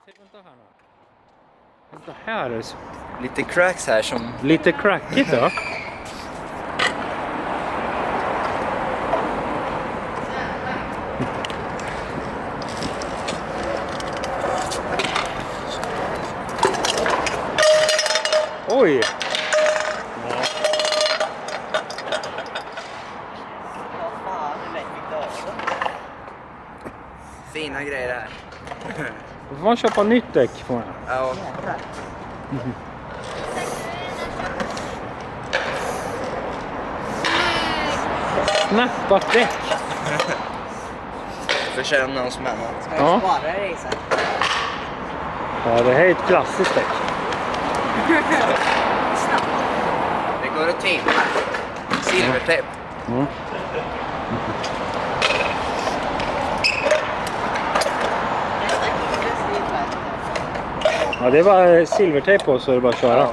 Vänta här nu. Vänta här. Lite cracks här som... Lite crackigt då. Oj! Fina grejer här. Då får man köpa nytt däck på den. Ja. Snappat däck. Förtjänar någon som annat. Ja. Ja, det här är ett klassiskt däck. Det går att tejpa. Silvertejp. Mm. Ja, det var silvertejp på så är det bara att köra. Ja.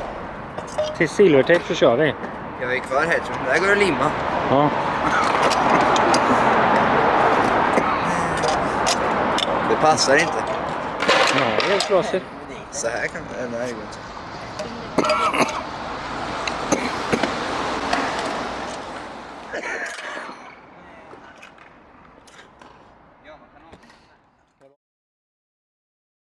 Till silvertejp så kör vi. Jag är kvar här, så där går det att limma. Ja. Det passar inte. Ja, det är klart. Så här kan det... Nej, det går inte.